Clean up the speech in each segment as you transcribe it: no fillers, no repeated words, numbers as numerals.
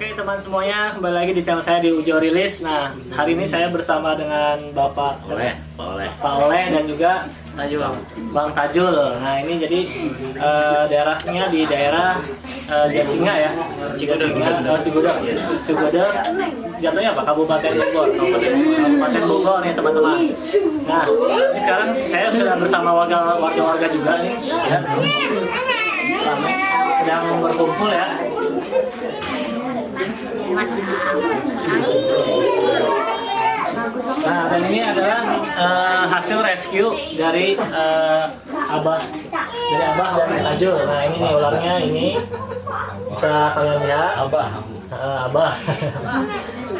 Oke teman semuanya, kembali lagi di channel saya di Ujo Rilis. Nah, hari ini saya bersama dengan Bapak Pak Oleh dan juga Bang Tajul. Nah, ini jadi daerahnya di daerah Jasinga ya, Cigudeg, jatuhnya apa? Kabupaten Bogor. Kabupaten Bogor nih teman-teman. Nah, ini sekarang saya sudah bersama warga-warga juga nih, ya. Ramai, sedang berkumpul ya. Nah, dan ini adalah hasil rescue dari Abah dan Tajul. Nah, ini nih ularnya, ini bisa kalian lihat. Abah.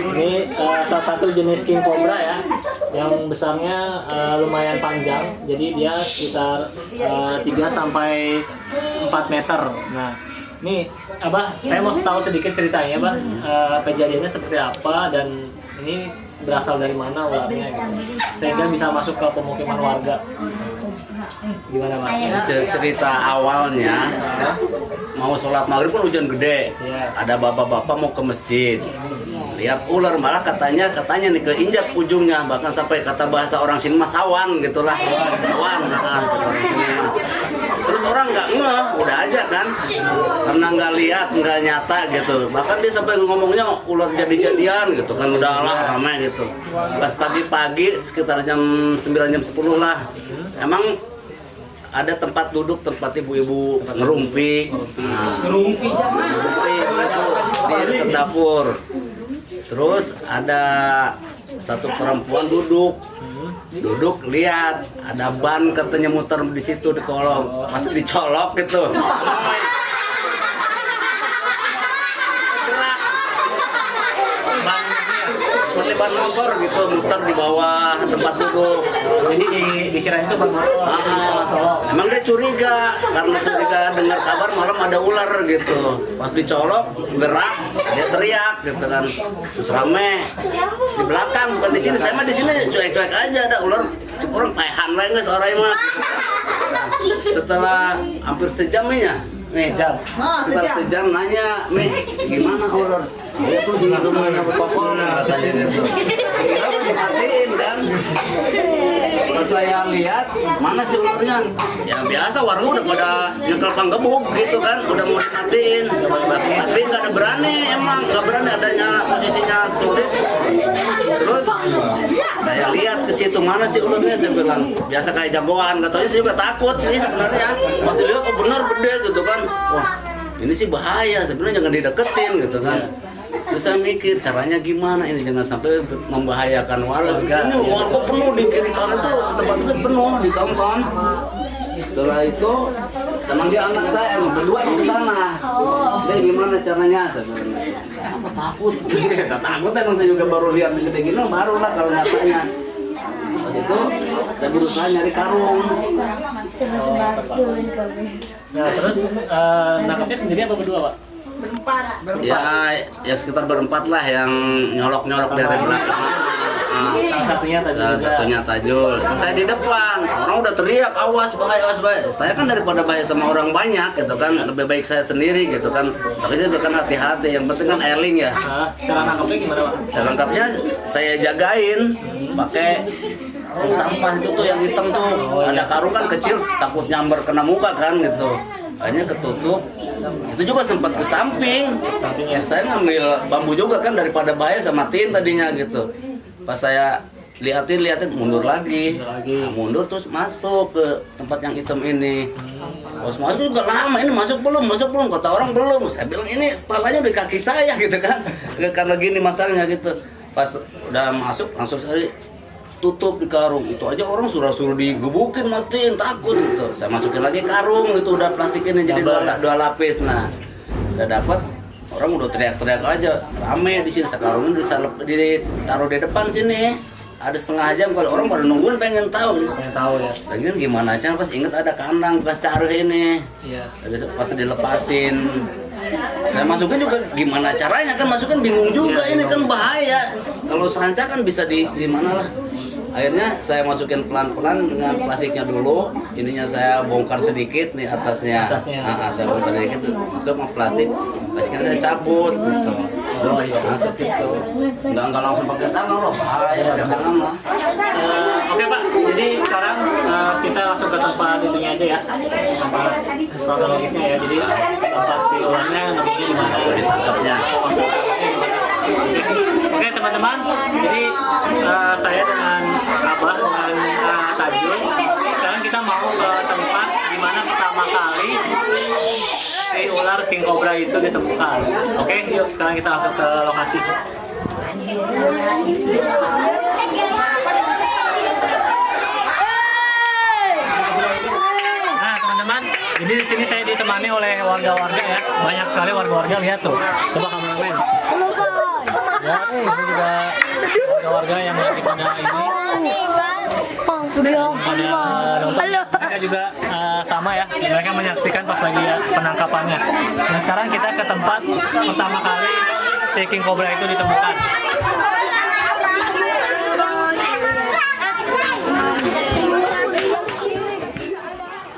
Ini salah satu jenis king cobra ya, yang besarnya lumayan panjang. Jadi dia sekitar 3 sampai 4 meter. Nah, ini Abah, saya mau tahu sedikit ceritanya, Abah. Kejadiannya seperti apa dan ini berasal dari mana ularnya gitu, sehingga bisa masuk ke pemukiman warga. Gimana, Pak? Cerita awalnya mau sholat maghrib kan hujan gede, ada bapak-bapak mau ke masjid, lihat ular, malah katanya nih keinjak ujungnya, bahkan sampai kata bahasa orang sini mah sawan gitulah, sawan. Terus orang nggak ngeh, udah aja kan, karena nggak lihat, nggak nyata gitu. Bahkan dia sampai ngomongnya ular jadi-jadian gitu kan, udahlah ramai gitu. Pas pagi-pagi sekitar jam 9 jam 10 lah, emang ada tempat duduk, tempat ibu-ibu ngerumpi. Ngerumpi di dekat dapur. Terus ada satu perempuan duduk lihat ada ban katanya muter di situ di kolong, pas dicolok gitu. Seperti ban motor gitu, muter di bawah tempat duduk. Jadi dikira itu ban motor. Emang dia curiga, karena curiga dengar kabar malam ada ular gitu. Pas dicolok, gerak, dia teriak gitu kan. Terus rame di belakang, bukan di sini. Saya mah di sini cuek-cuek aja, ada ular. Orang pehan lah nggak seorang mah. Setelah hampir sejam nih, setelah sejam nanya, gimana ular? Dia tuh di rumahnya berpokok, rasanya gitu. Kira dimatiin kan? Pas saya lihat, mana sih ularnya? Ya biasa, warga udah pada nyekel panggebuk gitu kan, udah mau dimatiin. Tapi nggak ada berani, emang nggak berani, adanya posisinya sulit. Terus saya lihat ke situ, mana sih ularnya? Saya bilang biasa kayak jagoan, katanya saya juga takut sih sebenarnya. Waktu lihat, oh benar gede gitu kan. Wah, ini sih bahaya, sebenarnya jangan dideketin gitu kan. Terus saya mikir caranya gimana ini jangan sampai membahayakan warga. Ini warga penuh di kiri kanan tuh, tempat sakit penuh ditonton. Setelah itu saya manggil anak saya, berdua ke sana. Dia gimana caranya? Saya bilang, apa takut? Gak takut, emang saya juga baru lihat segede gini, baru lah kalau nyatanya. Pas itu saya berusaha nyari karung. Nah, terus nangkapnya sendiri apa berdua, Pak? Berempat. Ya sekitar berempat lah yang nyolok-nyolok dari belakang. Salah satunya Tajul. Saya di depan, orang udah teriak, awas bahaya, awas bahaya. Saya kan daripada bahaya sama orang banyak gitu kan, lebih baik saya sendiri gitu kan. Tapi saya juga kan hati-hati, yang penting kan earling ya. Cara nangkapnya gimana, Pak? Cara nangkapnya saya jagain pakai sampah itu tuh yang hitam tuh. Ada karung kan kecil, takut nyamber kena muka kan gitu. Akhirnya ketutup. Itu juga sempat ke samping. Saya ngambil bambu juga kan, daripada bahaya sama tin tadinya gitu. Pas saya liatin mundur lagi. Nah, mundur terus masuk ke tempat yang hitam ini. Pas masuk juga lama, ini masuk belum kata orang belum. Saya bilang ini palanya di kaki saya gitu kan. Karena gini masalahnya gitu. Pas udah masuk langsung saya tutup di karung. Itu aja orang suruh digebukin, matiin, takut gitu. Saya masukin lagi karung, itu udah plastik ini jadi dua lapis. Nah, udah dapat, orang udah teriak-teriak aja, rame di sini. Sekarang ditaruh di depan sini. Ada setengah jam, kalau orang pada nungguin pengen tahu Ya. Saya bilang gimana aja, pas inget ada kandang bekas caruh ini. Iya. Pas dilepasin, saya masukin juga gimana caranya kan, masukin bingung juga, ini kan bahaya. Kalau sanca kan bisa di mana lah. Akhirnya saya masukin pelan-pelan dengan plastiknya dulu. Ininya saya bongkar sedikit nih atasnya. Nah, saya bongkar sedikit, masuk ke plastik. Plastiknya saya cabut gitu. Oh iya, masuk itu. Enggak langsung pakai tangan loh, bahaya pakai tangan lah. Oke Pak, jadi sekarang kita langsung ke tempat itunya aja ya, tempat kronologisnya ya. Jadi tempat si ularnya namanya di mana? Ditangkapnya. Oke teman-teman, jadi saya dengan Abah dengan Tajul, sekarang kita mau ke tempat di mana pertama kali si ular king cobra itu ditemukan. Oke, yuk sekarang kita langsung ke lokasi. Nah teman-teman, jadi di sini saya ditemani oleh warga-warga ya, banyak sekali warga-warga, lihat tuh. Coba kameramen. Ya, ini juga warga-warga yang lagi pada ini. Mereka juga sama ya, mereka menyaksikan pas lagi ya penangkapannya. Nah sekarang kita ke tempat pertama kali si king cobra itu ditemukan.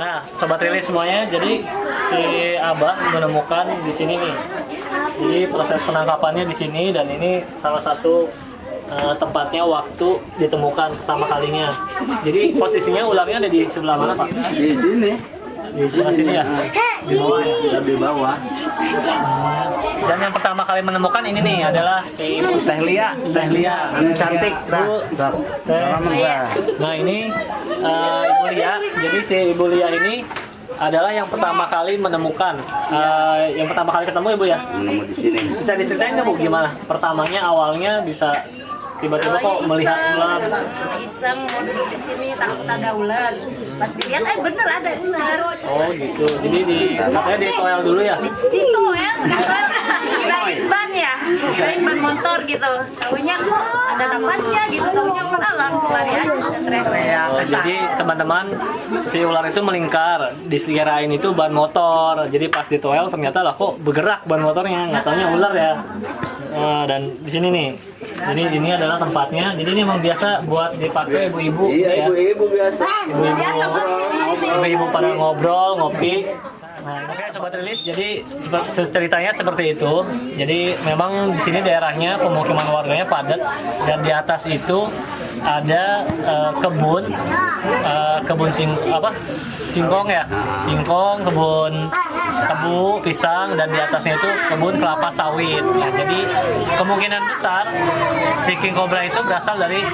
Nah sobat rilis semuanya, jadi si Abah menemukan di sini nih. Jadi proses penangkapannya di sini, dan ini salah satu tempatnya waktu ditemukan pertama kalinya. Jadi posisinya ularnya ada di sebelah mana Pak? Di sini. Di sebelah sini ya? Di bawah ya? Di bawah. Dan yang pertama kali menemukan ini nih adalah si Ibu Teh Lia. Anu cantik. Nah ini Ibu Lia. Jadi si Ibu Lia ini adalah yang pertama kali menemukan, yang pertama kali ketemu Ibu ya? Menemu di sini. Bisa diceritain nggak Bu gimana? Pertamanya awalnya bisa tiba-tiba kok melihat ular? Iseng mau duduk di sini takut ada ular. Pas dilihat bener ada ular. Oh gitu. Jadi katanya di toel dulu ya? Itu ya, kirain ban ya, kirain ban motor gitu. Taunya ada napasnya gitu, taunya ular lari aja teriak-teriak. Oh, jadi teman-teman, si ular itu melingkar, dikirain itu ban motor. Jadi pas di toel ternyata lah kok bergerak ban motornya, nggak taunya ular ya. Dan di sini nih, jadi ini adalah tempatnya. Jadi ini memang biasa buat dipakai ibu-ibu. Iya, ya. ibu-ibu biasa. Ibu-ibu pada ngobrol, ngopi. Nah, oke sobat rilis, jadi ceritanya seperti itu. Jadi memang di sini daerahnya pemukiman warganya padat, dan di atas itu ada kebun singkong ya, singkong, kebun tebu, pisang, dan di atasnya itu kebun kelapa sawit. Nah, jadi kemungkinan besar si king cobra itu berasal dari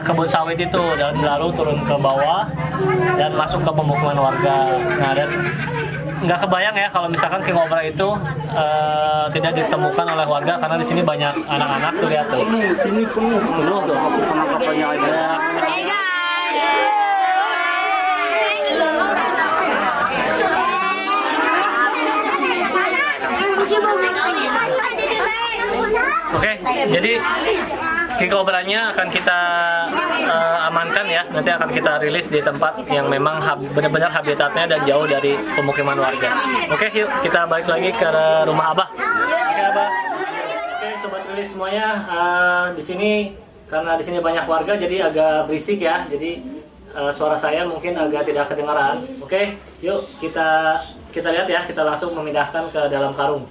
kebun sawit itu, dan lalu turun ke bawah dan masuk ke pemukiman warga. Nah, dan nggak kebayang ya kalau misalkan king cobra itu tidak ditemukan oleh warga, karena di sini banyak anak-anak tuh, lihat tuh. Sini penuh tuh penangkapannya ada. Oke, jadi king cobra-nya akan kita amankan ya. Nanti akan kita rilis di tempat yang memang benar-benar habitatnya dan jauh dari pemukiman warga. Oke, yuk kita balik lagi ke rumah Abah. Oke, Abah. Oke, sobat rilis semuanya, di sini karena di sini banyak warga jadi agak berisik ya. Jadi suara saya mungkin agak tidak kedengaran. Oke, yuk kita lihat ya. Kita langsung memindahkan ke dalam karung.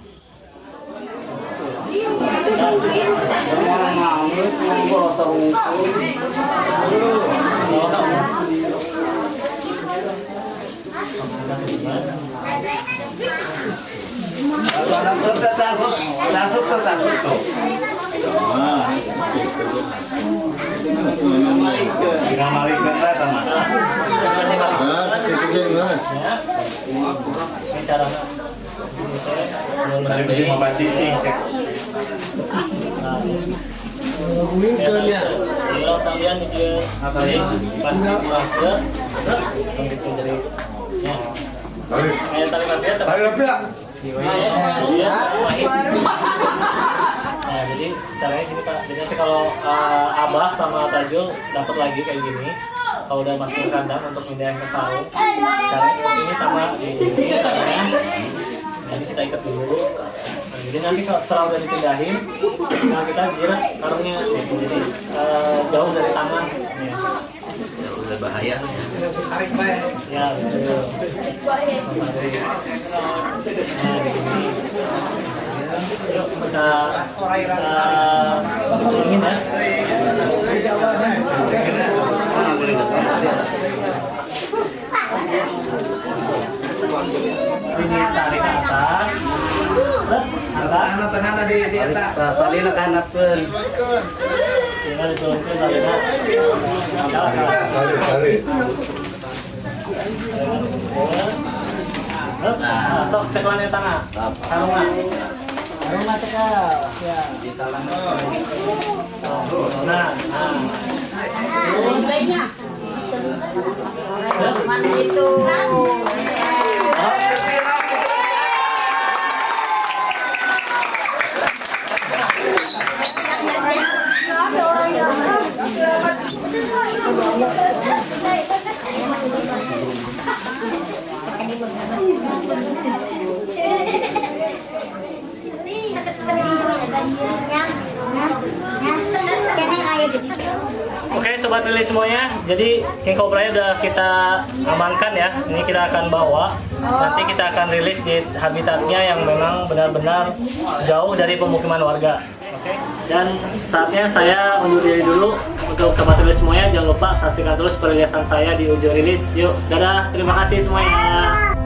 Kalau kalian dia pasti berasa sampai dari kayak tali mafia. Nah, jadi caranya gini Pak. Jadi nanti kalau Abah sama Tajul dapat lagi kayak gini, kalau udah masukin kandang untuk pindahin ke karung, caranya seperti ini sama ini caranya. Jadi kita ikat dulu. Jadi nanti setelah udah dipindahin, nah kita jirat karungnya. Jadi jauh dari tangan. Ya, udah bahaya. Ya, betul. Nah, begini. Yuk kita ingin ya. Ini tarik ke atas. Set, angkat. Tali nak hanapkeun. Tinggal diturunkan talinya. Angkat. Nah, sok ceklan di tengah. Sarungan. Sarungan cekal. Ya. Nah. Mana itu? Oke sobat lili semuanya, jadi King Cobra udah kita amankan ya. Ini kita akan bawa, nanti kita akan rilis di habitatnya yang memang benar-benar jauh dari pemukiman warga. Oke, dan saatnya saya undur diri dulu. Untuk sobat lili semuanya, jangan lupa saksikan terus perilisan saya di Ujo Rilis. Yuk, dadah, terima kasih semuanya.